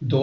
2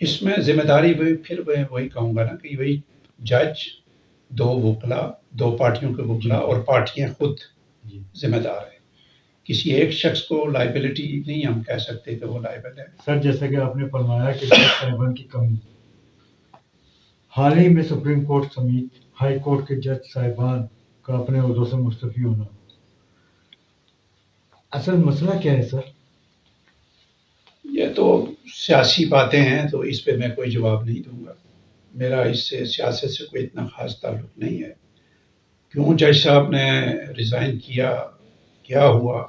اس میں ذمہ داری پھر میں وہی کہوں گا نا کہ وہی جج، دو وکلا، دو پارٹیوں کے وکلا اور پارٹیاں خود جی ذمہ دار ہیں. کسی ایک شخص کو لائبلٹی نہیں ہم کہہ سکتے کہ وہ لائبل ہے. سر جیسا کہ آپ نے فرمایا کہ جج صاحبان کی کمی، حال ہی میں سپریم کورٹ سمیت ہائی کورٹ کے جج صاحبان کا اپنے عہدوں سے مستعفی ہونا، اصل مسئلہ کیا ہے سر؟ یہ تو سیاسی باتیں ہیں، تو اس پہ میں کوئی جواب نہیں دوں گا. میرا اس سے سیاست سے کوئی اتنا خاص تعلق نہیں ہے. کیوں جج صاحب نے ریزائن کیا، کیا ہوا،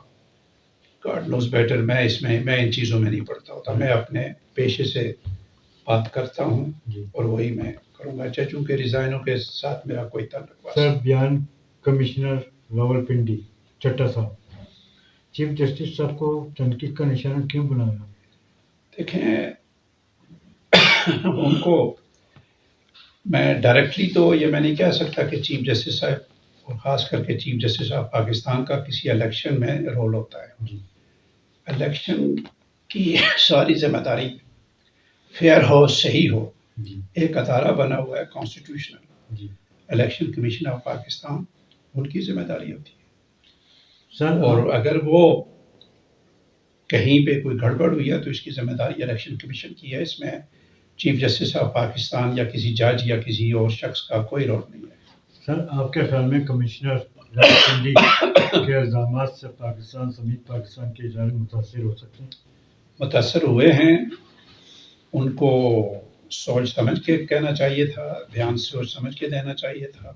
گاڈ نوز بیٹر. میں ان چیزوں میں نہیں پڑتا ہوتا. میں اپنے پیشے سے بات کرتا ہوں جی اور وہی میں کروں گا. ججوں کے ریزائنوں کے ساتھ میرا کوئی تعلق سر بیان کمشنر راول پنڈی چٹا صاحب چیف جسٹس صاحب کو تنقید کا نشانہ کیوں بنایا؟ دیکھیں، ان کو میں ڈائریکٹلی تو یہ میں نہیں کہہ سکتا کہ چیف جسٹس صاحب، اور خاص کر کے چیف جسٹس آف پاکستان کا کسی الیکشن میں رول ہوتا ہے. جی الیکشن کی ساری ذمہ داری فیئر ہو، صحیح ہو. جی ایک ادارہ بنا ہوا ہے کانسٹیٹیوشنل، جی الیکشن کمیشن آف پاکستان، ان کی ذمہ داری ہوتی ہے. سر اور اگر وہ کہیں پہ کوئی گڑبڑ ہوئی ہے تو اس کی ذمہ داری الیکشن کمیشن کی ہے. اس میں چیف جسٹس آف پاکستان یا کسی جج یا کسی اور شخص کا کوئی رول نہیں ہے. سر آپ کے خیال میں کمشنر راول پنڈی کے الزامات سے پاکستان سمیت پاکستان کے ادارے متاثر ہو سکتے ہیں؟ متاثر ہوئے ہیں. ان کو سوچ سمجھ کے کہنا چاہیے تھا، بیان سوچ سمجھ کے دینا چاہیے تھا.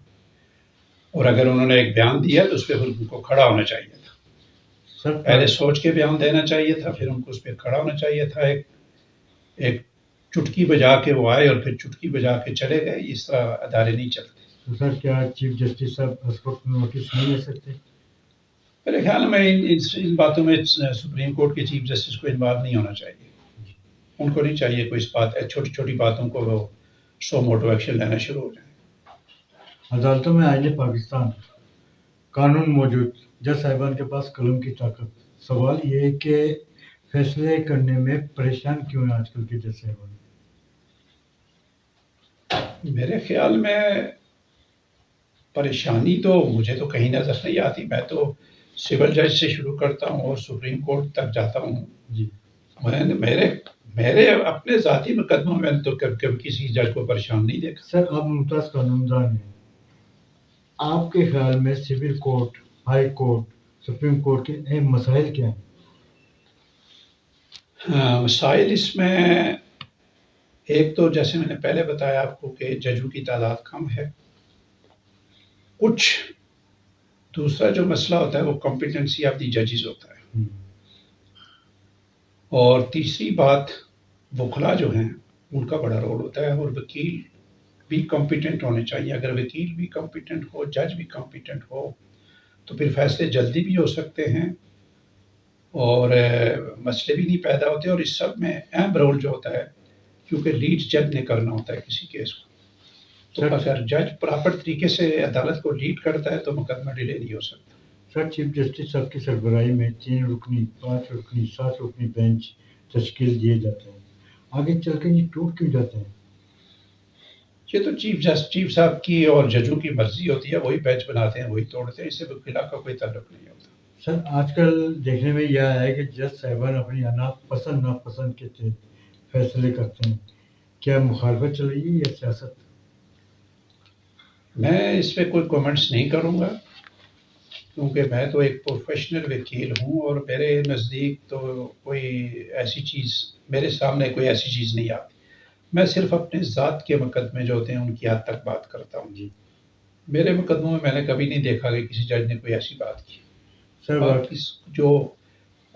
اور اگر انہوں نے ایک بیان دیا تو اس پہ ان کو کھڑا ہونا چاہیے تھا. سر پہلے سوچ کے بیان دینا چاہیے تھا، پھر ان کو اس پہ کھڑا ہونا چاہیے تھا. ایک چٹکی بجا کے وہ آئے اور پھر چٹکی بجا کے چلے گئے. اس طرح ادارے نہیں چلتے. تو سر کیا چیف جسٹس صاحب اس وقت نوٹس نہیں لے سکتے؟ میرے خیال میں ان باتوں میں سپریم کورٹ کے چیف جسٹس کو انوالو نہیں ہونا چاہیے. ان کو نہیں چاہیے کوئی اس بات، چھوٹی چھوٹی باتوں کو وہ سو موٹو ایکشن لینا شروع ہو جائیں. عدالتوں میں آئین پاکستان قانون موجود، جج صاحبان کے پاس قلم کی طاقت. سوال یہ ہے کہ فیصلے کرنے میں پریشان کیوں ہیں آج کل کے جج صاحبان؟ میرے خیال میں پریشانی تو مجھے تو کہیں نظر نہیں آتی. میں تو سول جج سے شروع کرتا ہوں اور سپریم کورٹ تک جاتا ہوں. جی میرے اپنے ذاتی مقدموں میں تو کبھی کسی جج کو پریشان نہیں دیکھا. سر آپ ممتاز قانون ہیں، آپ کے خیال میں civil court, high court, supreme court کے اہم مسائل کیا ہیں؟ مسائل اس میں ایک تو جیسے میں نے پہلے بتایا آپ کو کہ ججوں کی تعداد کم ہے. کچھ دوسرا جو مسئلہ ہوتا ہے وہ کمپیٹنسی آف دی ججز ہوتا ہے. اور تیسری بات، وکلا جو ہیں ان کا بڑا رول ہوتا ہے. اور وکیل بھی کمپیٹنٹ ہونے چاہیے. اگر وکیل بھی کمپیٹنٹ ہو، جج بھی کمپیٹنٹ ہو تو پھر فیصلے جلدی بھی ہو سکتے ہیں اور مسئلے بھی نہیں پیدا ہوتے. اور اس سب میں اہم رول جو ہوتا ہے، کیونکہ لیڈ جج نے کرنا ہوتا ہے کسی کیس کو، تو اگر جج پراپر طریقے سے عدالت کو لیڈ کرتا ہے تو مقدمہ ڈیلے نہیں ہو سکتا. سر چیف جسٹس صاحب کی سربراہی میں 3 رکنی، 5 رکنی، 7 رکنی بینچ تشکیل دیے جاتے ہیں، آگے چل کے یہ ٹوٹ کیوں جاتے ہیں؟ یہ تو چیف صاحب کی اور ججوں کی مرضی ہوتی ہے. وہی بینچ بناتے ہیں، وہی توڑتے ہیں. اس سے وکلا کا کوئی تعلق نہیں ہوتا. سر آج کل دیکھنے میں یہ آیا ہے کہ جج صاحبان اپنی پسند ناپسند کے تحت فیصلے کرتے ہیں. کیا مخالفت چل رہی ہے یا سیاست؟ میں اس پہ کوئی کومنٹس نہیں کروں گا کیونکہ میں تو ایک پروفیشنل وکیل ہوں اور میرے نزدیک تو کوئی ایسی چیز، میرے سامنے کوئی ایسی چیز نہیں آتی. میں صرف اپنے ذات کے مقدمے جو ہوتے ہیں ان کی حد تک بات کرتا ہوں. جی میرے مقدموں میں نے کبھی نہیں دیکھا کہ کسی جج نے کوئی ایسی بات کی. سر باقی جو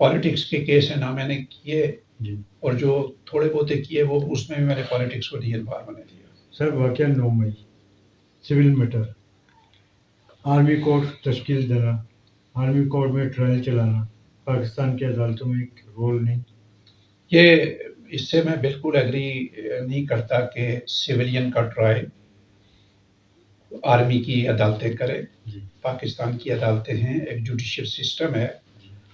پالیٹکس کے کیس ہیں نہ میں نے کیے، جی اور جو تھوڑے بہت کیے وہ اس میں بھی میں نے پالیٹکس کو نہیں انوالو ہونے دیا. سر واقعہ 9 مئی سول میٹر، آرمی کورٹ تشکیل دینا، آرمی کورٹ میں ٹرائل چلانا، پاکستان کی عدالتوں میں ایک رول نہیں. یہ اس سے میں بالکل ایگری نہیں کرتا کہ سویلین کا ٹرائل آرمی کی عدالتیں کرے. جی پاکستان کی عدالتیں ہیں، ایک جوڈیشل سسٹم ہے.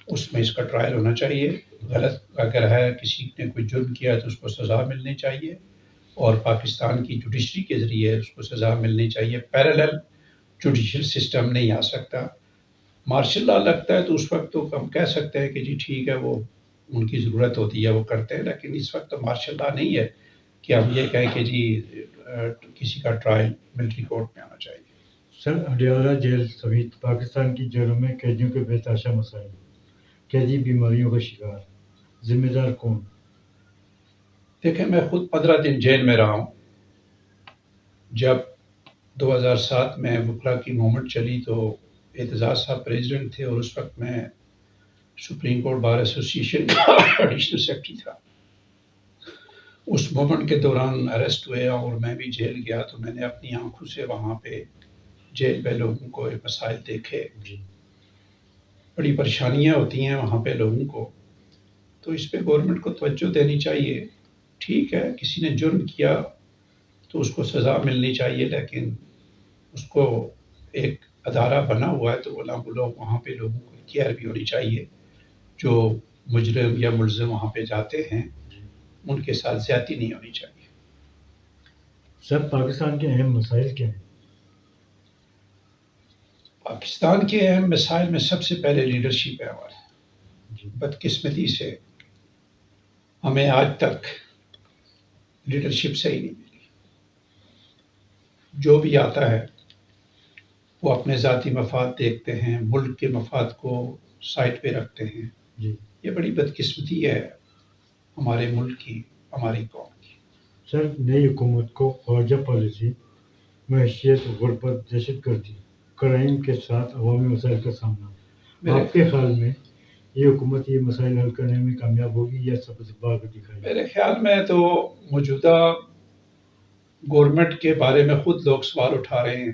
اس میں اس کا ٹرائل ہونا چاہیے. غلط اگر ہے کسی نے کوئی جرم کیا تو اس کو سزا ملنی چاہیے اور پاکستان کی جوڈیشری کے ذریعے اس کو سزا ملنی چاہیے. پیرالل جوڈیشل سسٹم نہیں آ سکتا. مارشل لا لگتا ہے تو اس وقت تو ہم کہہ سکتے ہیں کہ جی ٹھیک ہے وہ ان کی ضرورت ہوتی ہے وہ کرتے ہیں، لیکن اس وقت تو مارشل لا نہیں ہے کہ ہم یہ کہیں کہ جی کسی کا ٹرائل ملٹری کورٹ میں آنا چاہیے. سر اڈیالہ جیل سمیت پاکستان کی جیلوں میں قیدیوں کے بے تحاشا مسائل، قیدی بیماریوں کا شکار، ذمہ دار کون؟ دیکھیں میں خود 15 دن جیل میں رہا ہوں. جب 2007 میں وکلا کی موومنٹ چلی تو اعتزاز صاحب پریزیڈنٹ تھے اور اس وقت میں سپریم کورٹ بار ایسوسی ایشن ایڈیشنل سیکرٹری تھا. اس موومنٹ کے دوران اریسٹ ہوئے اور میں بھی جیل گیا تو میں نے اپنی آنکھوں سے وہاں پہ جیل پہ لوگوں کو مسائل دیکھے. بڑی پریشانیاں ہوتی ہیں وہاں پہ لوگوں کو، تو اس پہ گورنمنٹ کو توجہ دینی چاہیے. ٹھیک ہے کسی نے جرم کیا تو اس کو سزا ملنی چاہیے، لیکن اس کو ایک ادارہ بنا ہوا ہے تو وہ لوگ وہاں پہ لوگوں کو کیئر بھی ہونی چاہیے. جو مجرم یا ملزم وہاں پہ جاتے ہیں ان کے ساتھ زیادتی نہیں ہونی چاہیے. سر پاکستان کے اہم مسائل کیا ہیں؟ پاکستان کے اہم مسائل میں سب سے پہلے لیڈرشپ ہے ہماری. بدقسمتی سے ہمیں آج تک لیڈرشپ صحیح نہیں ملی. جو بھی آتا ہے وہ اپنے ذاتی مفاد دیکھتے ہیں، ملک کے مفاد کو سائڈ پہ رکھتے ہیں. یہ بڑی بدقسمتی ہے ہمارے ملک کی، ہماری قوم کی. سر نئی حکومت کو خارجہ پالیسی، معیشت، غربت، دہشت گردی، کرائم کے ساتھ عوامی مسائل کا سامنا، آپ کے خیال میں یہ حکومت یہ مسائل حل کرنے میں کامیاب ہوگی یا سبز باغ دکھائے گی؟ میرے خیال میں تو موجودہ گورنمنٹ کے بارے میں خود لوگ سوال اٹھا رہے ہیں.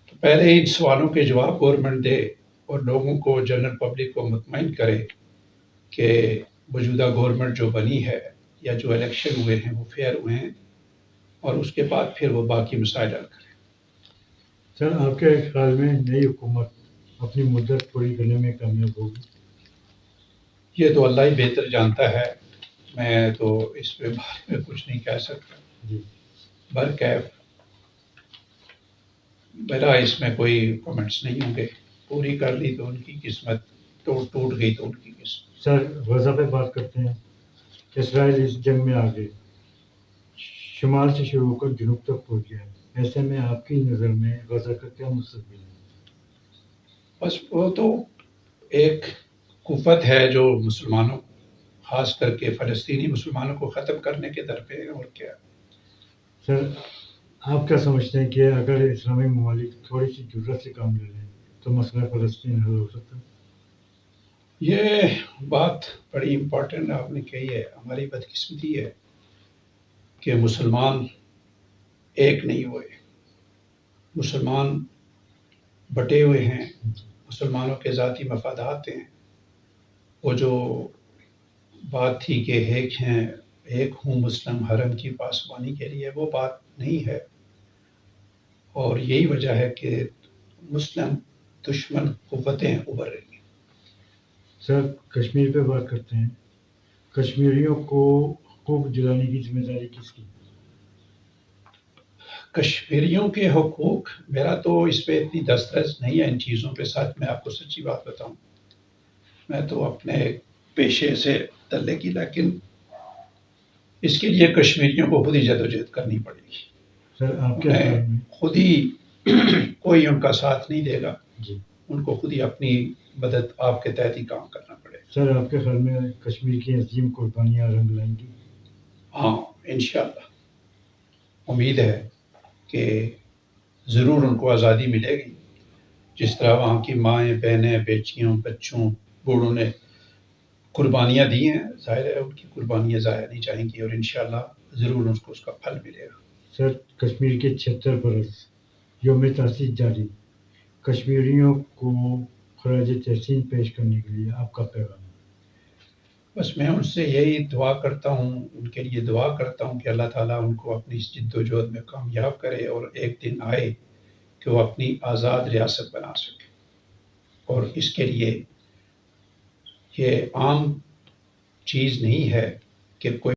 تو پہلے ان سوالوں کے جواب گورنمنٹ دے اور لوگوں کو، جنرل پبلک کو مطمئن کرے کہ موجودہ گورنمنٹ جو بنی ہے یا جو الیکشن ہوئے ہیں وہ فیئر ہوئے ہیں، اور اس کے بعد پھر وہ باقی مسائل حل کریں. سر آپ کے خیال میں نئی حکومت اپنی مدت پوری کرنے میں کامیاب ہوگی؟ یہ تو اللہ ہی بہتر جانتا ہے، میں تو اس پہ بارے میں کچھ نہیں کہہ سکتا. برکیف میرا اس میں کوئی کمنٹس نہیں ہوں گے. پوری کر لی تو ان کی قسمت، ٹوٹ گئی تو ان کی قسمت. سر غزہ پہ بات کرتے ہیں. اسرائیل اس جنگ میں آگے شمال سے شروع ہو کر جنوب تک پہنچ گیا ہے. ایسے میں آپ کی نظر میں غزہ کا کیا مستقبل ہے؟ بس وہ تو ایک قوت ہے جو مسلمانوں، خاص کر کے فلسطینی مسلمانوں کو ختم کرنے کے در پہ ہے، اور کیا. سر آپ کیا سمجھتے ہیں کہ اگر اسلامی ممالک تھوڑی سی جرات سے کام لے لیں تو مسئلہ فلسطین حل ہو سکتا ہے؟ یہ بات بڑی امپورٹنٹ آپ نے کہی ہے. ہماری بدقسمتی ہے کہ مسلمان ایک نہیں ہوئے، مسلمان بٹے ہوئے ہیں. مسلمانوں کے ذاتی مفادات ہیں. وہ جو بات تھی کہ ایک ہوں مسلم حرم کی پاسبانی کے لیے، وہ بات نہیں ہے. اور یہی وجہ ہے کہ مسلم دشمن قوتیں ابھر رہی ہیں. سر کشمیر پہ بات کرتے ہیں. کشمیریوں کو حقوق دلانے کی ذمہ داری کس کی؟ کشمیریوں کے حقوق، میرا تو اس پہ اتنی دسترس نہیں ہے ان چیزوں پہ. ساتھ میں آپ کو سچی بات بتاؤں، میں تو اپنے پیشے سے متعلق ہی، لیکن اس کے لیے کشمیریوں کو خود ہی جدوجہد کرنی پڑے گی. سر آپ کے خیال میں خود ہی کوئی ان کا ساتھ نہیں دے گا. ان کو خود ہی اپنی مدد آپ کے تحت ہی کام کرنا پڑے گا. سر آپ کے خیال میں کشمیر کی عظیم قربانیاں رنگ لائیں گی؟ ہاں انشاءاللہ امید ہے کہ ضرور ان کو آزادی ملے گی. جس طرح وہاں کی مائیں، بہنیں، بیٹیوں، بچوں، بوڑھوں نے قربانیاں دی ہیں، ظاہر ہے ان کی قربانیاں ضائع نہیں جائیں گی، اور انشاءاللہ ضرور ان کو اس کا پھل ملے گا. سر کشمیر کے 76 برس یوم تاسیس جاری، کشمیریوں کو خراج تحسین پیش کرنے کے لیے آپ کا پیغام؟ بس میں ان سے یہی دعا کرتا ہوں، ان کے لیے دعا کرتا ہوں کہ اللہ تعالیٰ ان کو اپنی اس جد و جہد میں کامیاب کرے اور ایک دن آئے کہ وہ اپنی آزاد ریاست بنا سکے. اور اس کے لیے یہ عام چیز نہیں ہے کہ کوئی